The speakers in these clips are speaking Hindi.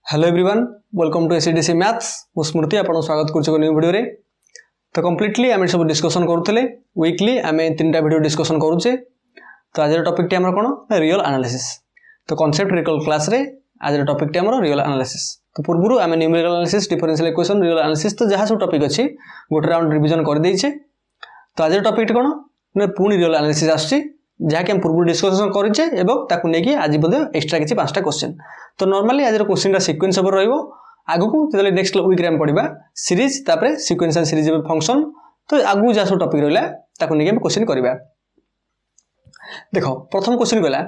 Hello everyone welcome to SDC maths मु स्मृति आपन स्वागत करछु न्यू वीडियो रे। तो कंप्लीटली आमे सब डिस्कशन करूथले वीकली आमे तीनटा वीडियो डिस्कशन करूचे। तो आज टॉपिक टी हमर कोन रियल एनालिसिस। तो कांसेप्ट रिकॉल क्लास रे आज टॉपिक टी हमर रियल एनालिसिस। तो पूर्वरु आमे numerical analysis differential equation real analysis तो जहा सब टॉपिक अछि गोटे राउंड रिवीजन कर देइछे। तो आज टॉपिक टी कोन ने पूर्ण रियल एनालिसिस आछि जहा कि हम पूर्व डिस्कशन करिचे एवं ताकू नेकी आज बदे एक्स्ट्रा किछि पांचटा क्वेश्चन। तो नॉर्मली आज क्वेश्चन रा सीक्वेंस ओवर रहइबो आगु को जेतले नेक्स्ट वीक रे हम पढिबा सीरीज तापरे सीक्वेंस एंड सीरीज फंक्शन। तो आगु जा सब टॉपिक रहला ताकू नेकी हम क्वेश्चन करबा। देखो प्रथम क्वेश्चन कहला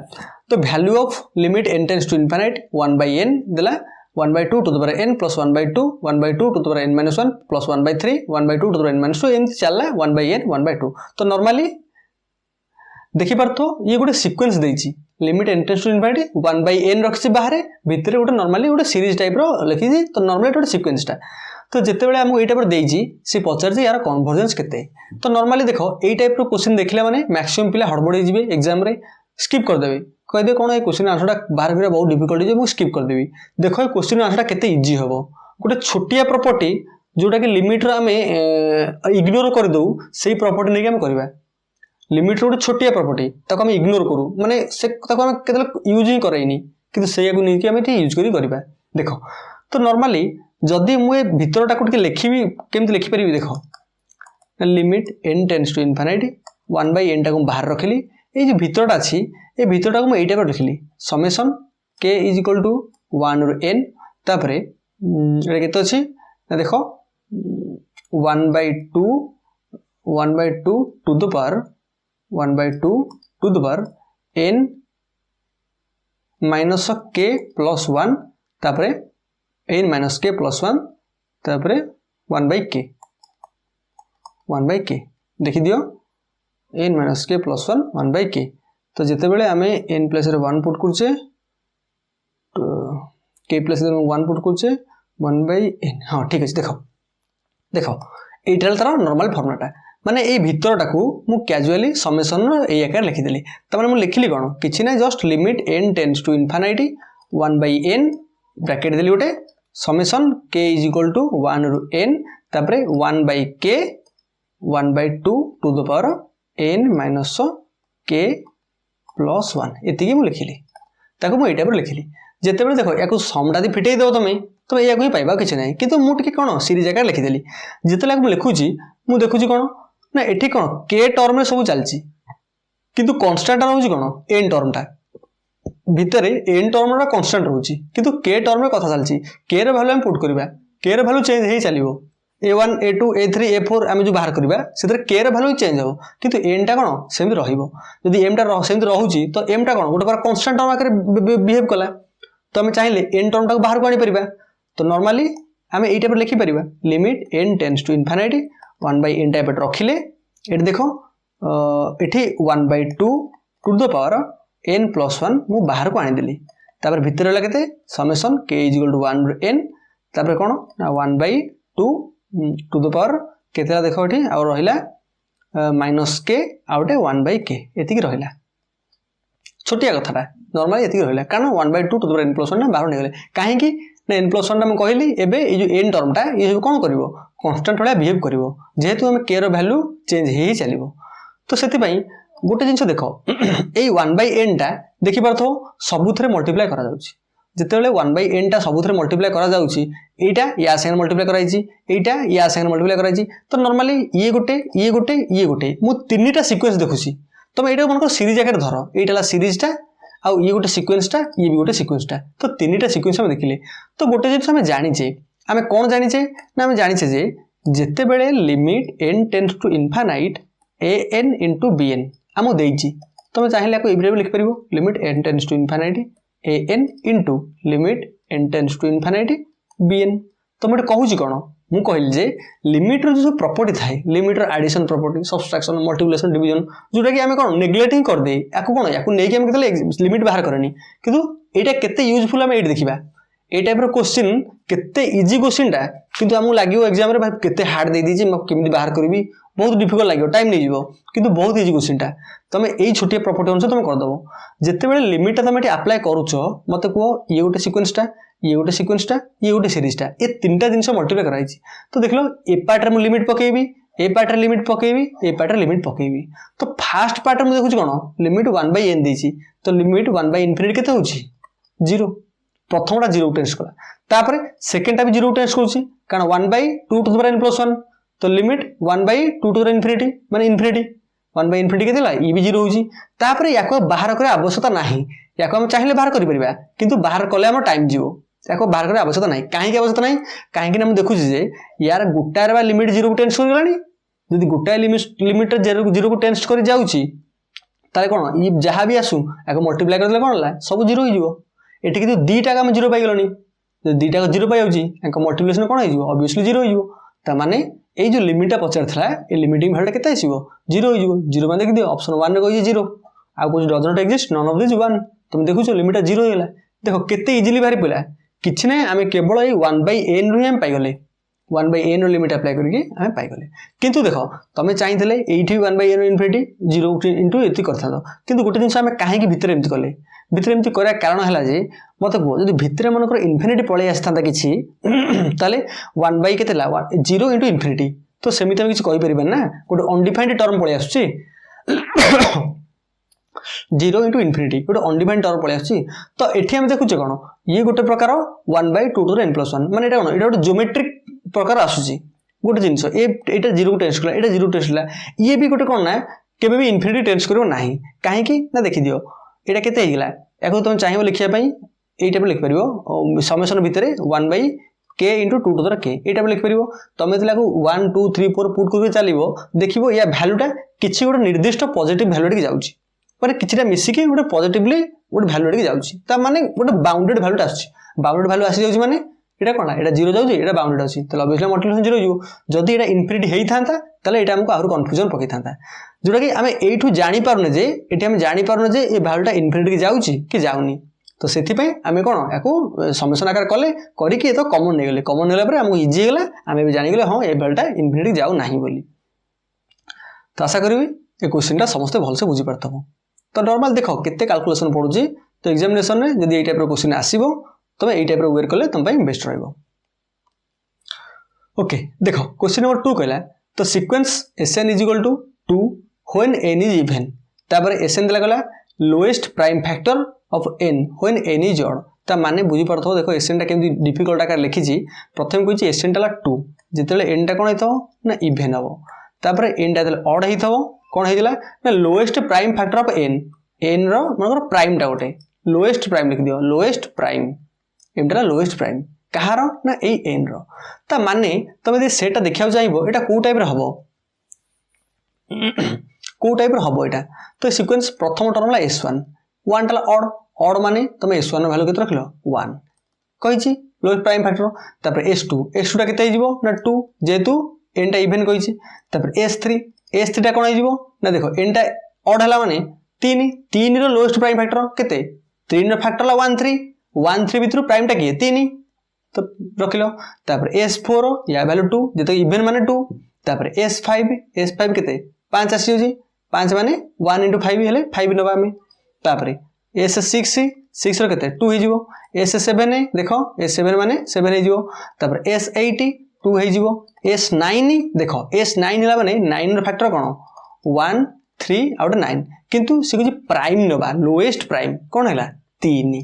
तो value of limit n tends to infinite 1/n देला 1/2 to the power n plus 1/2 1/2 to the power n - 1 plus 1/3 1/2 to the power n - 2 and चलला 1/n 1/2। तो नॉर्मली देखि परतो ये गोटे सीक्वेंस देइची limit n tends to infinite 1/n रखछि बाहरे भितरे गोटे नॉर्मली गोटे सीरीज टाइप रो लिखिछि। तो नॉर्मली गोटे सीक्वेंस टा तो जेते बेले हमहु एटा पर देइची से पचार जे यार कन्वर्जेंस केते। तो नॉर्मली देखो एई टाइप रो क्वेश्चन देखले माने मैक्सिमम पिला हड़बड़े जिवे एग्जाम रे स्किप कर देबे कह दे कोन ए क्वेश्चन आंसर टा बाहर करा बहुत डिफिकल्ट जे मु स्किप कर देबी। देखो ए क्वेश्चन आंसर टा केते इजी हबो गोटे छोटिया प्रॉपर्टी जोटा कि लिमिट रो हमें इग्नोर कर दउ सेही प्रॉपर्टी नै के हम करबा। लिमिट रोड छोटिया प्रॉपर्टी ताको हम इग्नोर करू माने से ताको हम केतले यूज ही करैनी किंतु सेया को नै कि हम एठी यूज करी करबा। देखो तो नॉर्मली जदी मु ए भीतरटा को लिखिबी केमति लिखि परिबी। देखो limit n tends to infinite 1/n टा को बाहर रखिली ए जे भीतरटा अछि ए भीतरटा को मु एटा पर लिखिली समेशन k = 1 रो n तापरे ए केते अछि देखो 1/2 to the power 1/2 to the power n minus k plus 1 तापरे n माइनस k प्लस 1 तापरे 1/k देखि दियो n minus k plus 1 1/k। तो जेते बेले हमें n प्लस रे 1 पुट करछे k प्लस रे 1 पुट करछे 1/n। हां ठीक अछि। देखो देखो एटा तार नॉर्मल फॉर्मूला माने ए भीतरटा को मु कैजुअली समेशन ए आकार लिखि देली। त माने मु लिखिली कोन किछि नै just limit n tends to infinity 1/n bracket देली गोटे समेशन k = 1 रो n तापरे 1/k 1/2 to the power n minus k plus 1 एतिकी मु लिखिली ताको मु एटा पर लिखिली। जेते बेले देखो याको समडा दि फिटेई दो तमे याको ही पाइबा किछि नै किंतु मु टिके कोन सीरीज आकार लिखि देली। जेते लाग मु लिखुची मु देखुची कोन ना एठी कोन k टर्म में सब चलची किंतु कांस्टेंट रहउची कोन n टर्म टा भितरे n टर्म रा कांस्टेंट रहउची किंतु k टर्म में कथा चलची k रे वैल्यू हम पुट करबा k रे वैल्यू चेंज हेई चलिबो a1 a2 a3 a4 हम जो बाहर करबा सेतरे k रे वैल्यू चेंज हो किंतु n टा कोन सेम रहिबो। यदि m टा सेम रहउची तो m टा कोन गोटे पर कांस्टेंट टर्म आकर बिहेव कला तो हम चाहिले n टर्म टा बाहर को आनी परिबा। तो नॉर्मली हम एटा पर लिखि परिबा limit n tends to infinity 1/n type रखिले एट देखो एठी 1/2 to the power n plus 1 मु बाहर को आनी देली तापर भीतर रहला केते समेशन k = 1 रो n तापर कोन 1/2 टू द पावर केतेला देखो एठी आ रहिला माइनस k आउटे 1/k एतिकी रहिला छोटिया कथाटा नॉर्मली एतिकी रहिला कारण 1/2 to the power n plus 1 ना बाहर निगले काहे कि ना n प्लस 1 हम कहली एबे ए जो n टर्म टा ये कोन करिवो कांस्टेंट वाला बिहेव करिवो जेहेतु हम k रो वैल्यू चेंज हेई चलिवो। तो सेति पई गोटे जिंस देखो ए 1/n टा देखि परथो सबुथरे मल्टीप्लाई करा जाउची जेते बेले 1/n टा सबुथरे मल्टीप्लाई करा जाउची एटा या संगे मल्टीप्लाई कराइची एटा या संगे मल्टीप्लाई कराइची। तो नॉर्मली ये गोटे मु तीनटा सीक्वेंस देखुची तमे एटा मनको सीरीज आकार धरो एटाला सीरीज टा आ ये गोटे सीक्वेंस टा ये भी गोटे सीक्वेंस टा तो तीनटा सीक्वेंस हम देखिले। तो गोटे जिंस हम जानिचे हमें कोन जानिचे ना हम जानिचे जे जेते बेले limit n tends to infinite an * bn हमो देइची तमे चाहिले को इब्रे लिख परिबो limit n tends to infinite an * limit n tends to infinite bn। तो मटे कहूची कोन मु कहली जे लिमिट रो जो प्रॉपर्टी थाए लिमिट रो addition property subtraction multiplication division जोटा कि हमें कोन नेग्लेक्टिंग कर दे याको कोन याको नै कि हम केतले लिमिट बाहर करनी किंतु एटा केते यूजफुल हम एट देखिबा ए टाइप रो क्वेश्चन केते इजी क्वेश्चन टा किंतु हमु लागियो एग्जाम रे भाई केते हार्ड दे दीजी म केमि बाहर करबी बहुत डिफिकल्ट लगे टाइम नहीं जीवो किंतु बहुत इजी क्वेश्चनटा तुम यही छोटिया प्रॉपर्टी अनुसार तुम करदेव जितेबाला लिमिटा तुम अप्लाई करुच मत कह ये गोटे सिक्वेन्सटा ये गोटे सिक्वेन्सटा ये गोटे सीरीजटा ये तीनटा जिन मल्टीप्लाई कराई तो देख लो ए पार्ट में लिमिट पकेबी ए पार्ट लिमिट पकेबी ए पार्ट लिमिट पकेबी तो फास्ट पार्ट में देखुच कौन लिमिट 1/n देछि तो लिमिट 1/∞ केते होछि 0 प्रथमटा 0 टेस्ट कला तापर सेकंडटा भी 0 टेस्ट करूछि कारण 1/2 टू द पावर n + 1 तो लिमिट 1/2 टू द पावर ∞ माने इनफिनिटी 1/∞ केते ला ई भी 0 होछि तापर याको बाहर करे आवश्यकता नाही याको हम चाहिले बाहर करि परिबा किंतु बाहर कले हम टाइम जीवो याको बाहर करे आवश्यकता नाही काहे की आवश्यकता नाही काहे कि हम देखुछि जे यार गुटार बा लिमिट 0 को टेस्ट कर गलानी जदि गोटाए लिमिट 0 को टेस्ट कर जाउछि ताले कोन ई जहां भी आसु याको मल्टीप्लाई कर देले कोन ला सब 0 हो जिवो एठी किंतु दीटा हम 0 पाई गलनी जदि दीटा को 0 पाई जाउछि याको मल्टीप्लिकेशन कोन हो जिवो ऑब्वियसली 0 हो जिवो ता माने ए जो लिमिट पचार थला ए लिमिटिंग वैल्यू केते आसीबो 0 हो जिवो 0 माने देख दियो ऑप्शन 1 रे कहि 0 आ कुछ does not exist none of this 1 तुम देखुछो लिमिट 0 हो गेला देखो केते इजीली बाहर पइला किछ नै आमे केवल ए 1/n रु हम पाई गले 1/n रो लिमिट अप्लाई करके हमें पाई गले किंतु देखो तमे चाहिथिले एठी 1/n इनफिनिटी 0 इनटू एति करथा दो किंतु गोटे दिन हमें काहे की भितर एमति कले भितर एमति करा कारण हला जे मते को जदि भितर मन कर इनफिनिटी पळे आस्तांता किछि ताले 1 केते ला 0 इनटू इनफिनिटी तो सेमिति हम किछि कहि परिबन ना गोटे अनडिफाइंड टर्म पळे आछी 0 इनटू इनफिनिटी गोटे अनडिफाइंड टर्म पळे आछी तो एठी हम देखुचे कोन ये गोटे प्रकार 1/2 टू द n + 1 माने एटा कोन एटा गोटे ज्योमेट्रिक प्रकार आसुची गोटे जिनस एटा 0 टेस्ट कला एटा 0 टेस्ट कला ये भी गोटे कोन ना केबे भी इनफिनिटी टेस्ट करियो नाही काहे की ना देखि दियो एटा केते हेगला एको तुम चाहिबो लिखिया पई एई टाइप लिख परिबो समेशन भितरे 1/k * 2 to the k एटा लिख परिबो तमे तला को 1 2 3 4 पुट करके चलीबो देखिबो या वैल्यूटा किछि गोटे निर्दिष्ट पॉजिटिव वैल्यू के जाउची माने किछिटा मिसी के गोटे पॉजिटिवली गोटे वैल्यू के जाउची ता माने गोटे बाउंडेड वैल्यू आछी बाउंडेड वैल्यू आसी जाउची माने एटा कोन एटा 0 जाउची एटा बाउंडेड अछि त ऑब्वियसली मल्टीप्लिकेशन 0 जिवो जदी एटा इनफिनिटी हेई थांता तले एटा हमको आरो कंफ्यूजन पकई थांता जोटा कि हमें एठू जानि पारुने जे एठी हम जानि पारुने जे ए वैल्यूटा इनफिनिटी के जाउची कि जाउनी तो सेथि पई हमें कोन याको समेशन आकार कले करी कि तो कॉमन नै गेले कॉमन नेला पर हमको इजी गेला हमें भी जानि गेले हां ए वैल्यूटा इनफिनिटी जाउ नाही बोली तो आशा करबी ए क्वेश्चनटा समस्त भल से बुझी परतबो तो नॉर्मल देखो केते कैलकुलेशन पडुची तो एग्जामिनेशन रे जदी ए टाइप रो क्वेश्चन आसीबो तमे ए टाइप रो वेयर कले तम पई बेस्ट रहइबो ओके देखो क्वेश्चन नंबर 2 कहला तो sequence Sn = 2 when n is even तापर Sn देला गला lowest prime factor of n when n is odd ता माने बुझी परथो देखो Sn टा केमि डिफिकल्ट आकार लिखि छी प्रथम कहि Sn टा 2 जेतेले n टा कोन हेतो ना इवन हबो तापर n टा देले ऑड हेथबो कोन हेदिला ना lowest prime factor of n रो मनकर प्राइम टा गोटे लोएस्ट प्राइम लिख दियो लोएस्ट प्राइम एमटा लोएस्ट प्राइम कहार ना ए n रो ता माने तमे दे सेटा देखिया जाइबो एटा को टाइप रे हबो को टाइप रे हबो एटा तो सीक्वेंस प्रथम टर्म ला s1 1 टा ऑड ऑड माने तमे s1 रो वैल्यू केते रखलो 1 कहिची लोएस्ट प्राइम फैक्टर तापर s2 टा केते हिजबो ना 2 जेतु n टा इवन कहिची तापर s3 टा कोन हिजबो ना देखो n टा ऑड हला माने 3 रो लोएस्ट प्राइम फैक्टर केते 3 रो फैक्टर ला 1 3 भितर प्राइम टा किए 3 तो रखिलो तापर s4 या वैल्यू 2 जेते इवन माने 2 तापर s5 केते 5 आसी होजी 5 माने 1 * 5 हेले 5 नबा में तापर s6 रो केते 2 हे जिवो s7 देखो s7 माने 7 हे जिवो तापर s8 2 हे जिवो s9 देखो s9 हला माने 9 रो फैक्टर कोन 1 3 आउट 9 किंतु से कुछ प्राइम नबा लोएस्ट प्राइम कोन हला 3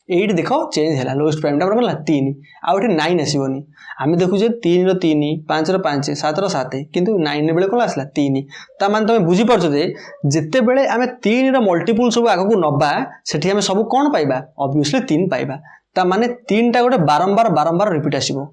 8 देखो चेंज हला लोएस्ट प्राइम टा कोन 3 आउट 9 आसीबोनी आमे देखु जे 3 रो 3 5 रो 5 7 रो 7 किंतु 9 बेले कोन आसला 3 ता मान तमे बुझी परछो जे जत्ते बेले आमे 3 रो मल्टीपल सब आगो को नबा सेठी आमे सब कोन पाइबा ऑब्वियसली 3 पाइबा ता माने 3 टा गोटे बारंबार रिपीट आसीबो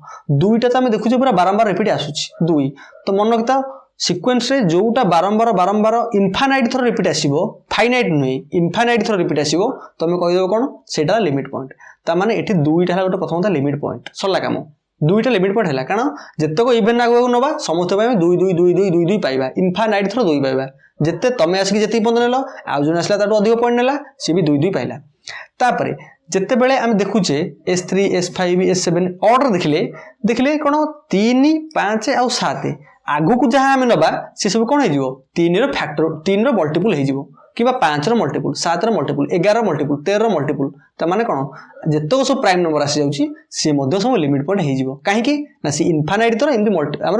2 टा त आमे देखु जे पूरा बारंबार रिपीट आसुची 2 तो मन रखता सीक्वेंस रे जोटा बारंबार इनफाइनाइट थर रिपीट आसीबो फाइनाइट नै इनफाइनाइट थर रिपीट आसीबो तमे कहि देबो कोन सेटा लिमिट पॉइंट ता माने एठी दुईटा हला गोटे प्रथम ता लिमिट पॉइंट सरला काम दुईटा लिमिट पॉइंट हला कारण जत्तको इवन आगो नबा समस्त पाइबा 2 2 2 2 2 2 पाइबा इनफाइनाइट थर 2 पाइबा जत्ते तमे आसी जति पॉइंट नेलो आ जण आसला ताटो अधिक पॉइंट नेला सी भी 2 2 पाइला तापरे जत्ते बेले हम देखुचे s3 s5 s7 ऑर्डर देखिले कोन 3 5 आ 7 आगु को जहाँ आम नवा सी सब कौन हो 3 फैक्टर 3 मल्टीपुल हो कि 5 मल्टीपुल 7 मल्टीपुल 11 मल्टीपुल 13 मल्टीपुल ताने कौन जितक सब प्राइम नंबर आसी जाऊँगी सी सब लिमिट पॉइंट हो कहीं ना सी इनफानाइट थर एमती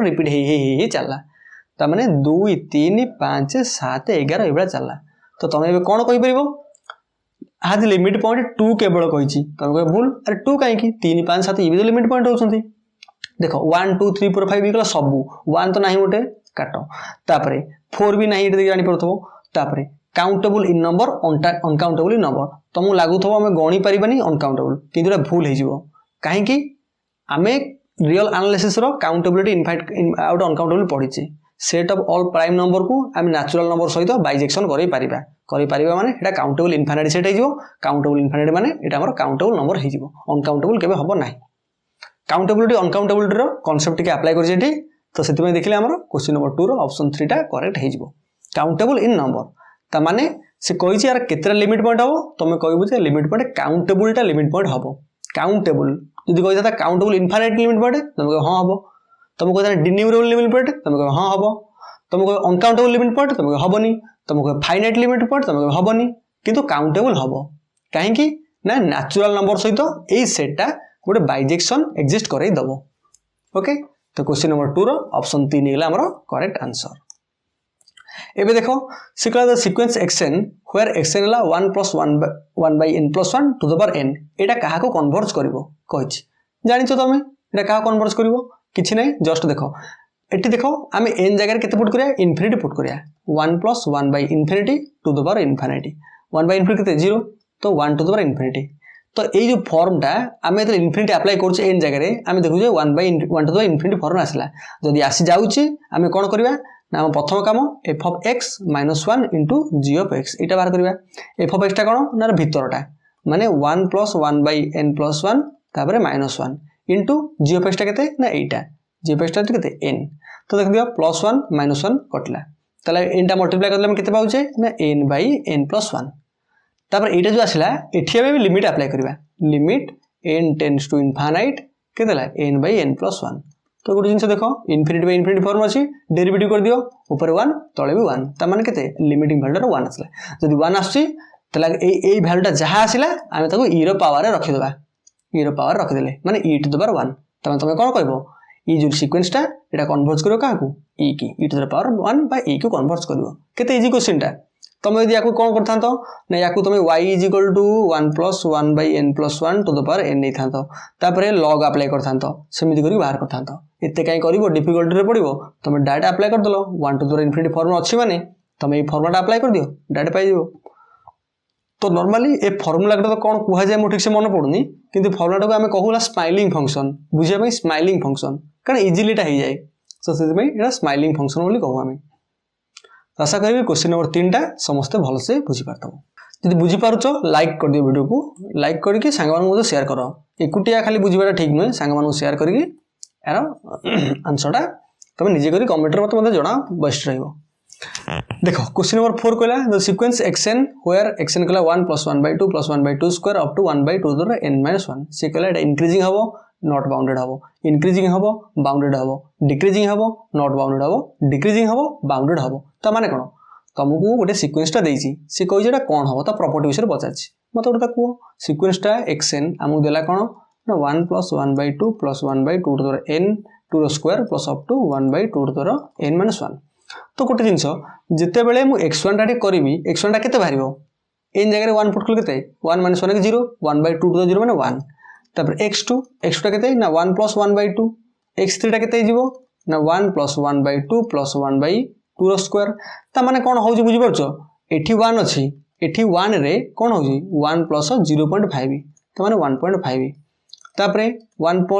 रिपीट हो चलला ताने 2 3 5 7 11 ये चलला तो तुम ए कौन कहीपर आज लिमिट पॉइंट 2 केवल कही तुम कह भूल अरे 2 कहीं 3 5 7 ये भी तो लिमिट पॉइंट होती देख 1 2 3 4 5 गला सबू 1 तो ना गोटे काट तापर 4 भी ना जानी पड़ो काउंटेबल इन नंबर अनकाउंटेबल इन नंबर तुमको लगुव आम गणी पारानी अनकाउंटेबल कि भूल हो कहीं आम real analysis countability infinite out uncountable पढ़ी set of all prime number को आम नेचुरल नंबर सहित बाइजेक्शन कर माने एटा काउंटेबल इनफाइनाइट सेट हो काउंटेबल इनफाइनाइट माने एटा हमर काउंटेबल नंबर हो अनकाउंटेबल केबे हबो नाही काउंटेबिलिटी अनकाउंटेबिलिटी रो कांसेप्ट के अप्लाई कर जेठी तो सेति में देखिले हमर क्वेश्चन नंबर 2 रो ऑप्शन 3 टा करेक्ट हो काउंटेबल इन नंबर ता माने से कहि छी यार केतरा लिमिट पॉइंट हबो तमे कहबो जे लिमिट पॉइंट काउंटेबल टा लिमिट पॉइंट हबो काउंटेबल जदि कहि था काउंटेबल इनफाइनाइट लिमिट पॉइंट तमे हां हबो तुम कह डिन्यूमरेबल लिमिट पॉइंट तुम कह हाँ हम तुम कह अनकाउंटेबल लिमिट पॉइंट तुम कह हेनी तुम कह फाइनाइट लिमिट पॉइंट तुम कह हेनी किंतु काउंटेबल हम कहीं ना नेचुरल नंबर सहित यही सेटा गोटे बाइजेक्शन एक्जिस्ट कर दब ओके तो क्वेश्चन नंबर 2 रो ऑप्शन 3 है हमर करेक्ट आंसर एबे देखो सिक्ला सीक्वेंस एक्सएन व्हेयर एक्सएन ला 1 + 1 by n + 1 to the power n एटा कहा को कन्वर्ज करबो कहिछि जानिछो तमे एटा कहा कन्वर्ज करबो किछि नै जस्ट देखो एटी देखो आम n जगह केते पुट करिया इनफिनिटी पुट करिया 1 + 1 by infinity to the power infinity 1 by infinity केते 0 तो 1 टू द पावर इनफिनिटी तो ये जो फॉर्मटा आम जो इनफिनिटी अप्लाई करछे एन जगह आम देखु 1 by 1 to the power infinity form आसला जदि आसी जाउची आम कोन करबा ना प्रथम काम f of x - 1 into g of x एटा बाहर करबा f of x टा कोन ना भीतरटा माने 1 + 1 by n + 1 तापर -1 into g of x टा केते ना एटा g of x टा केते n तो देख दियो +1 - 1 कटला तले n टा मल्टीप्लाई करले हम केते पाउचे ना n by n + 1 तापर एटा जो आसिला एठी हम लिमिट अप्लाई करबा limit n tends to infinite केतेला n by n + 1 तो गोटे जिनस देखो इनफिनिटी बाय इनफिनिटी फॉर्म अछि डेरिवेटिव कर दियो ऊपर 1 तळे भी 1 त माने केते लिमिटिंग वैल्यू 1 आसला जदि 1 आछि तला ए वैल्यूटा जहा आसिला आमे ताको e रो पावर रे रखि देबा e रो पावर रखि देले माने e टू द पावर 1 तमे तमे कोन कहबो ई जो सीक्वेंस टा एटा कन्वर्ज करियो काकू e की e to the power 1 by e को कन्वर्ज करियो केते इजी क्वेश्चन टा तमे यदि याकू कोन करथांतो ना याकू तमे y = 1 + 1 by n + 1 to the power n नै थांतो तापरे log अप्लाई करथांतो समिति करी बाहर करथांतो एते काई करिवो डिफिकल्टी रे पडिवो तमे डायरेक्ट अप्लाई कर दलो 1 to the power infinity form अछि माने तमे ए फॉर्मूला अप्लाई कर दियो डायरेक्ट पाई दियो तो नॉर्मली ए फॉर्मूला तो कोन कुहा जाय मो ठीक से मन पडुनी किंतु फॉर्मूला को हमें कहूला स्माइलिंग फंक्शन बुझिया भाई स्माइलिंग फंक्शन कारण इजीली टा हो जाए सो से भाई एटा स्माइलिंग फंक्शन बोली कहू हमें आशा करी क्वेश्चन नंबर 3 टा समस्त भल से बुझी पारथबो जदि बुझी पारुचो लाइक कर दियो वीडियो को लाइक करके सांग मान मते शेयर करो एकुटिया खाली बुझीबाटा ठीक नय सांग मान शेयर करके यार आंसर टा तमे निजे करी कमेंट रे मते जणा बेस्ट रहइबो देखो क्वेश्चन नंबर 4 कहला the sequence xn where xn कहला 1 + 1 by 2 + 1 by 2 square up to 1 by 2 the n - 1 से कहला एटा इंक्रीजिंग हबो नॉट बाउंडेड हबो इंक्रीजिंग हबो बाउंडेड हबो डिक्रीजिंग हबो नॉट बाउंडेड हबो डिक्रीजिंग हबो बाउंडेड हबो त माने कोन तुमको गोटे सीक्वेंस टा देछि से कहि जेटा कोन हबो त प्रॉपर्टी विषय पचाछि मत गोटा को सीक्वेंस टा xn हमु देला कोन ना 1 + 1 by 2 + 1 by 2 to the n to the square plus up to 1 by 2 to the n - 1 तो गोटे जिंस जते बेले मु x1 टा करबी x1 टा केते बाहरिबो n जगह 1 पुट केते 1 - 1 के 0 1 by 2 to the 0 माने 1 तापर x2 टा केते ना 1 + 1 by 2 x3 टा केते जीवो ना 1 + 1 by 2 + 1 by 2 रो स्क्वायर ता माने कोन होउची बुझि परछो एठी 1 अछि एठी 1 रे कोन होउची 1 + 0.5 ता माने 1.5 तापरे 1 +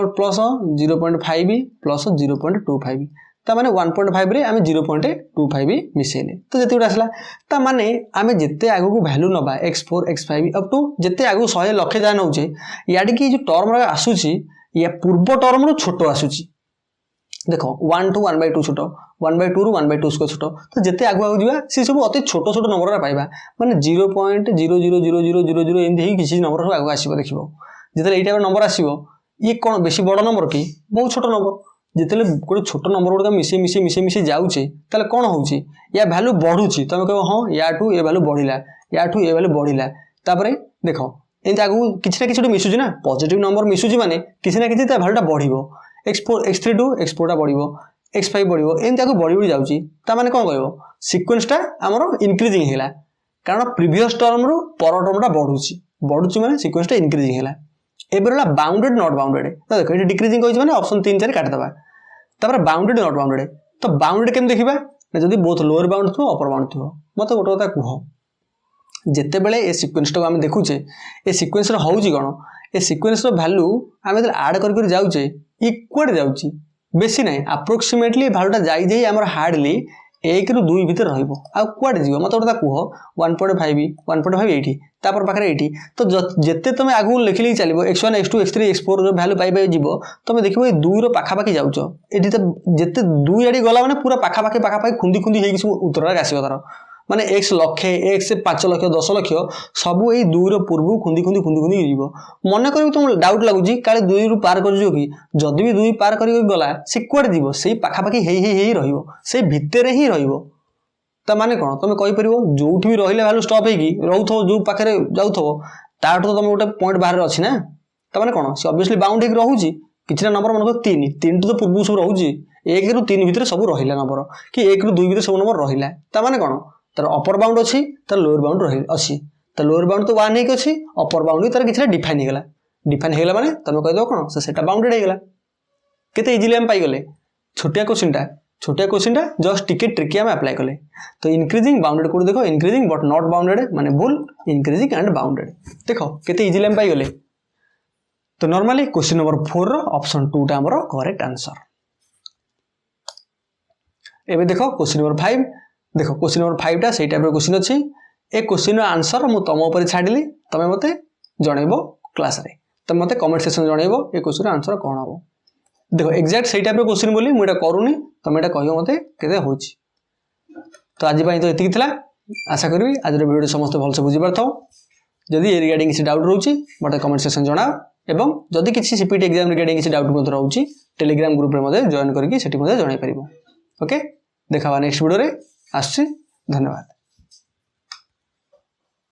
0.5 + 0.25 ता माने 1.5 रे आमे 0.25 मिसेले तो जति उडा आसला ता माने आमे जते आगु को वैल्यू नबा x4 x5 अप टू जते आगु 100 लक्ष जा नउचे याडी की जो टर्म रे आसुची या पूर्व टर्म रो छोटो आसुची देखो 1 to 1 by 2 छोटो 1 by 2 ରୁ 1 by 2 स्क्वायर छोटो तो जते आगु आगु जिबा से सब अति छोटो छोटो नंबर रा पाइबा माने 0.00000 एंदी किछि नंबर रा आगु आसीबो देखिबो जते एटा नंबर आसीबो ये कोन बेसी बड़ नंबर की बहुत छोटो नंबर जिते गोटे छोट नंबर गुड़ा मिसे मिसे मिसे मिसे जाऊे ताले कौन होची या वैल्यू बढ़ुची तुम कह हाँ या ये वैल्यू बढ़िला या ये वैल्यू बढ़िला तापर देख एमती आगू किसी ना कि मिसुची ना पॉजिटिव नंबर मिसुची माने किसी ना किसी वैल्यूटा बढ़िबो x3 टू x4 बढ़िबो x5 बढ़िबो एमती आगू बढ़ी बढ़ी जाऊँगी ताने कौन कहबो सिक्वेन्सटा आमर इनक्रिजिंग है कारण प्रीवियस टर्म रु पर टर्मटा बढ़ुची माने सिक्वेन्सटा इनक्रिजिंग है एबे रहा बाउंडेड नॉट बाउंडेड तो देखो ये डिक्रिजिंग कही माने ऑप्शन 3 4 काटिदेबा तापर बाउंडेड नॉट बाउंडेड तो बाउंडेड केम देखिबा जदि बोथ लोअर बाउंड थो अपर बाउंड थो मते गोटे कथा कह जिते बेले ए सिक्वेन्स टाको आम देखुचे ए सिक्वेन्स होउची कोन ए सिक्वेन्स वैल्यू आम आड कर जाऊे इक्वल जाऊँगी बेसी ना अप्रोक्सीमेटली वैल्यूटा जाई जाई आमर हार्डली 1 ରୁ 2 भितर रहिबो आ कुआडे जीवो मत गोटा कह 1.5 एटी तापर पाखरे एटी तो जेते तुम आगु लिखिले चलिबो x1 x2 x3 x4 जो वैल्यू पाई पाई जीवो तुम देखिबो ए 2 रो पाखा पाखी जाउचो एटी तो जेते 2 आडी गला माने पूरा पाखा पाखी खुंदी खुंदी हेगी सब उत्तर आसीबो तार माने x लक्षे x 5 लक्ष 10 लक्ष सबू यही 2 रो पूर्व खुंदी खुंदी खुंदी खुंदी जीवो मन कर तुम डाउट लगुची काले 2 रू पार कर जो कि जदि भी 2 पार कर गला से कुआडे जीवो सेही पाखा पाखी हेई रहिबो से भितरे ही रहिबो ता माने कोन तुम कहि परिबो जोठी भी रहिले वैल्यू स्टॉप हेगी रहउथो जो पाखरे जाउथो ताठ तो तुम गोटे पॉइंट बाहर अछि ना ता माने कोन से ऑब्वियसली बाउंड हेक रहउची किछना नंबर मन को 3 तो पूर्व सब रहउची 1 ରୁ 3 भितर सब रहिला नंबर कि 1 ରୁ 2 भितर सब नंबर रहिला ता माने कोन तार अपर बाउंड अच्छी तार लोअर बाउंड रही अच्छी तो लोअर बाउंड तो 1 अच्छी अपर बाउंड तार किसी डिफाइन होगा माने तुम कहीदेव कौन से बाउंडेड होगा केते इजिली आम पाईगले छोटिया क्वेश्चनटा जस्ट टिके ट्रिकी आम अप्लाई कले तो इंक्रीजिंग बाउंडेड को देखो इंक्रीजिंग बट नॉट बाउंडेड माने भूल इंक्रीजिंग एंड बाउंडेड देखो केते इजिली आम पाईगले तो नॉर्मली क्वेश्चन नंबर 4 ऑप्शन 2 टा हमर करेक्ट आंसर एबे देखो क्वेश्चन नंबर 5 देखो क्वेश्चन नंबर 5 टा से टाइप क्वेश्चन अच्छी ए क्वेश्चन आंसर मु तुम ऊपर छाड़िली तुम मते जनइबो क्लास रे तुम मते कमेंट सेक्शन जनइबो ए क्वेश्चन आंसर कोन हो देखो एग्जैक्ट से टाइप क्वेश्चन बोली मुझे करूनी तुम एटा कहियो मते केते होची तो आज तो एति थिला आशा करबी आज वीडियो समस्त भल से बुझी पारथो जदि ए रिगार्डिंग किसी डाउट रहउची मते कमेंट सेक्शन जणाओ एवं जदि किसी सीपीटी एग्जाम रिगार्डिंग किसी डाउट मते रहउची टेलीग्राम ग्रुप रे मते जॉइन करके सेठी मते जणाई परिबो ओके देखावा नेक्स्ट वीडियो रे आसी धन्यवाद।